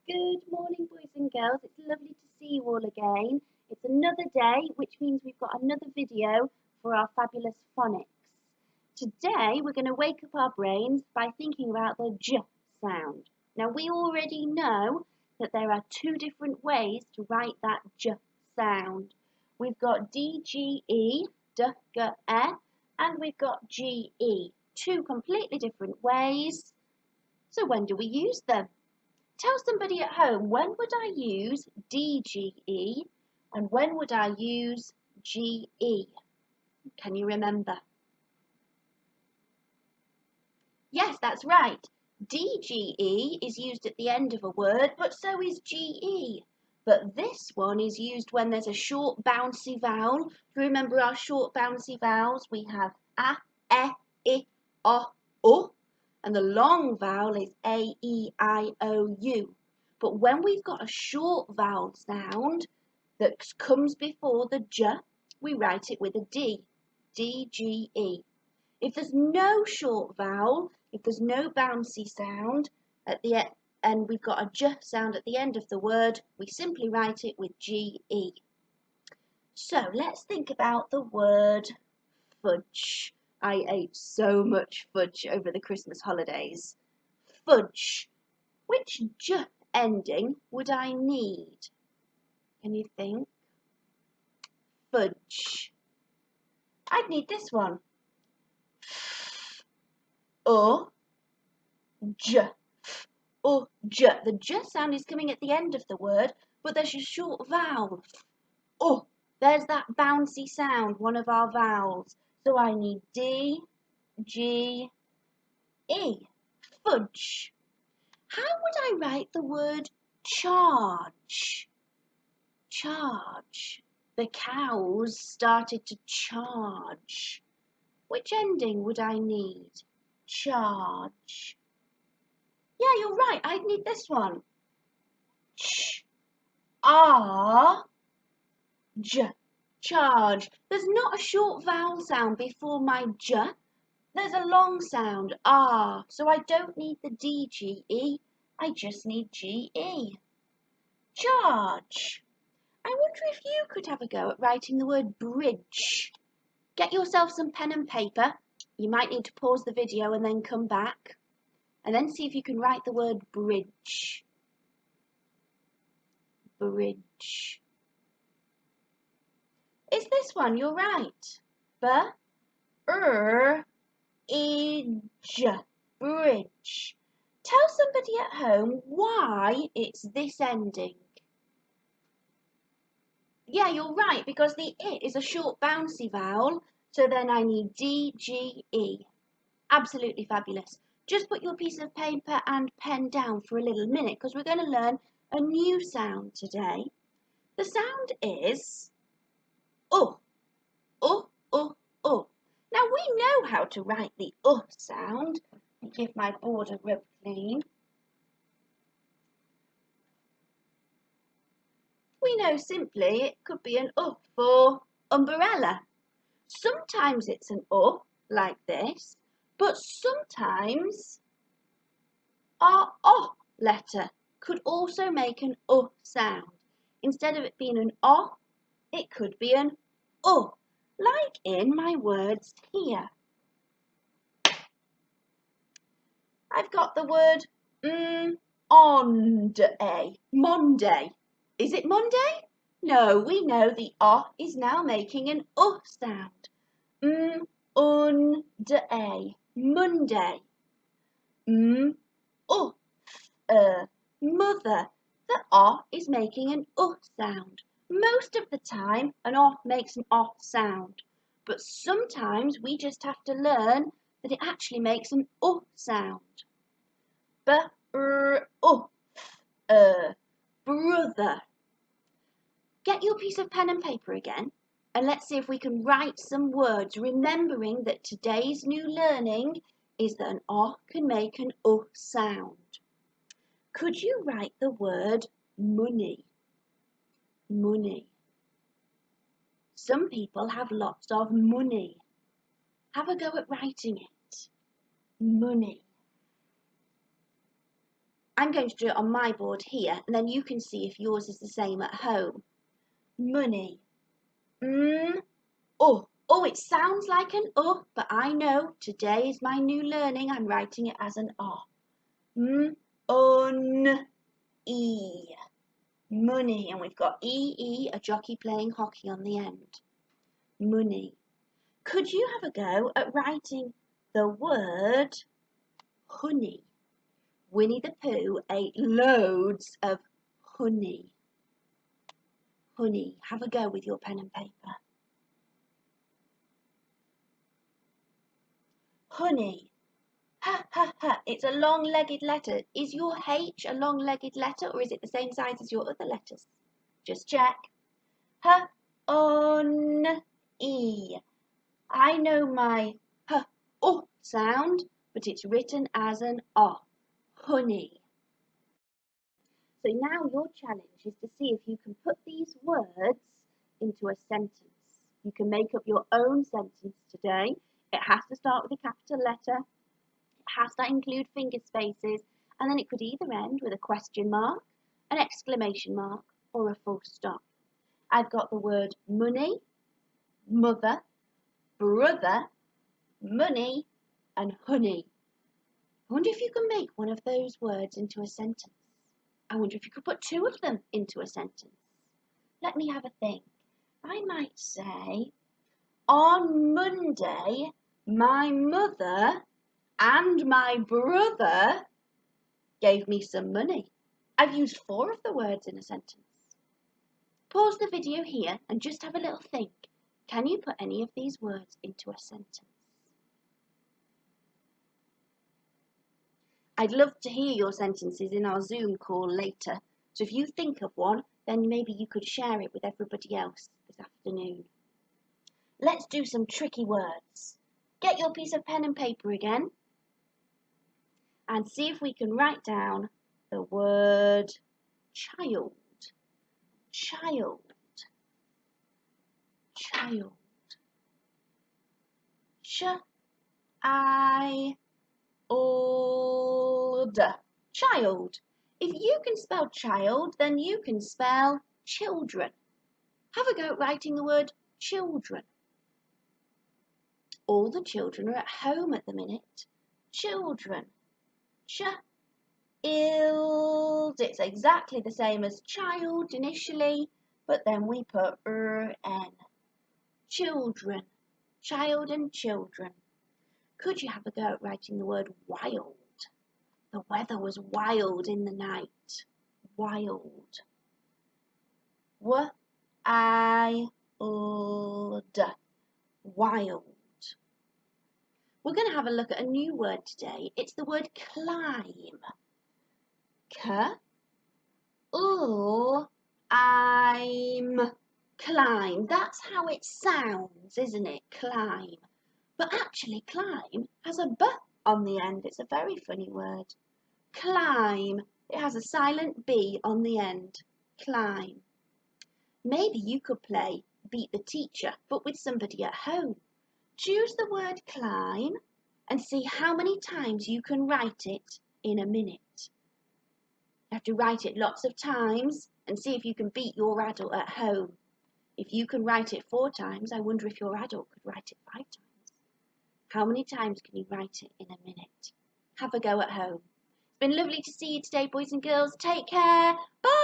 Good morning, boys and girls. It's lovely to see you all again. It's another day, which means we've got another video for our fabulous phonics. Today, we're going to wake up our brains by thinking about the J sound. Now, we already know that there are two different ways to write that J sound. We've got D, G, E, D, G, E, and we've got G, E. Two completely different ways. So when do we use them? Tell somebody at home, when would I use DGE and when would I use GE? Can you remember? Yes, that's right. DGE is used at the end of a word, but so is GE. But this one is used when there's a short bouncy vowel. Do you remember our short bouncy vowels? We have A, E, I, O. And the long vowel is A, E, I, O, U. But when we've got a short vowel sound that comes before the J, we write it with a D, D, G, E. If there's no short vowel, if there's no bouncy sound at the end, and we've got a J sound at the end of the word, we simply write it with G, E. So let's think about the word fudge. I ate so much fudge over the Christmas holidays. Fudge. Which J ending would I need? Can you think? Fudge. I'd need this one. J. J. The J sound is coming at the end of the word, but there's a short vowel. There's that bouncy sound, one of our vowels. So I need D, G, E. Fudge. How would I write the word charge? Charge. The cows started to charge. Which ending would I need? Charge. Yeah, you're right. I'd need this one. Ch. R. J. Charge. There's not a short vowel sound before my J. There's a long sound, R, so I don't need the DGE, I just need GE. Charge. I wonder if you could have a go at writing the word bridge. Get yourself some pen and paper. You might need to pause the video and then come back. And then see if you can write the word bridge. Bridge. It's this one, you're right. Bridge. Bridge. Tell somebody at home why it's this ending. Yeah, you're right, because the I is a short bouncy vowel, so then I need D, G, E. Absolutely fabulous. Just put your piece of paper and pen down for a little minute, because we're going to learn a new sound today. The sound is U. U, U, U. Now we know how to write the sound. Let me give my board a rub clean. We know simply it could be an for umbrella. Sometimes it's an like this, but sometimes our letter could also make an sound. Instead of it being an it could be an like in my words here. I've got the word Monday. Is it Monday? No, we know the is now making an sound. Monday. Mother. The is making an sound. Most of the time, an makes an sound. But sometimes we just have to learn that it actually makes an sound. Brother. Get your piece of pen and paper again, and let's see if we can write some words, remembering that today's new learning is that an can make an sound. Could you write the word money? Money. Some people have lots of money. Have a go at writing it. Money. I'm going to do it on my board here, and then you can see if yours is the same at home. Money. Oh, oh, it sounds like an but I know today is my new learning. I'm writing it as an R. E. Money, and we've got E, a jockey playing hockey on the end. Money. Could you have a go at writing the word honey? Winnie the Pooh ate loads of honey. Honey. Have a go with your pen and paper. Honey. Ha, ha, ha. It's a long-legged letter. Is your H a long-legged letter, or is it the same size as your other letters? Just check. Ha, on, E. I know my sound, but it's written as an O. Honey. So now your challenge is to see if you can put these words into a sentence. You can make up your own sentence today. It has to start with a capital letter. It has to include finger spaces, and then it could either end with a question mark, an exclamation mark, or a full stop. I've got the word money, mother, brother, money, and honey. I wonder if you can make one of those words into a sentence. I wonder if you could put two of them into a sentence. Let me have a think. I might say, on Monday, my mother and my brother gave me some money. I've used 4 of the words in a sentence. Pause the video here and just have a little think. Can you put any of these words into a sentence? I'd love to hear your sentences in our Zoom call later. So if you think of one, then maybe you could share it with everybody else this afternoon. Let's do some tricky words. Get your piece of pen and paper again and see if we can write down the word child. Child. Child. Child. Child. If you can spell child, then you can spell children. Have a go at writing the word children. All the children are at home at the minute. Children. Child. It's exactly the same as child initially, but then we put n. Children. Child and children. Could you have a go at writing the word wild? The weather was wild in the night. Wild. Wild. Wild. We're going to have a look at a new word today. It's the word climb. I'm. Climb. That's how it sounds, isn't it? Climb. But actually, climb has a B on the end. It's a very funny word. Climb. It has a silent B on the end. Climb. Maybe you could play Beat the Teacher, but with somebody at home. Choose the word climb and see how many times you can write it in a minute. You have to write it lots of times and see if you can beat your adult at home. If you can write it 4 times, I wonder if your adult could write it 5 times. How many times can you write it in a minute? Have a go at home. It's been lovely to see you today, boys and girls. Take care. Bye.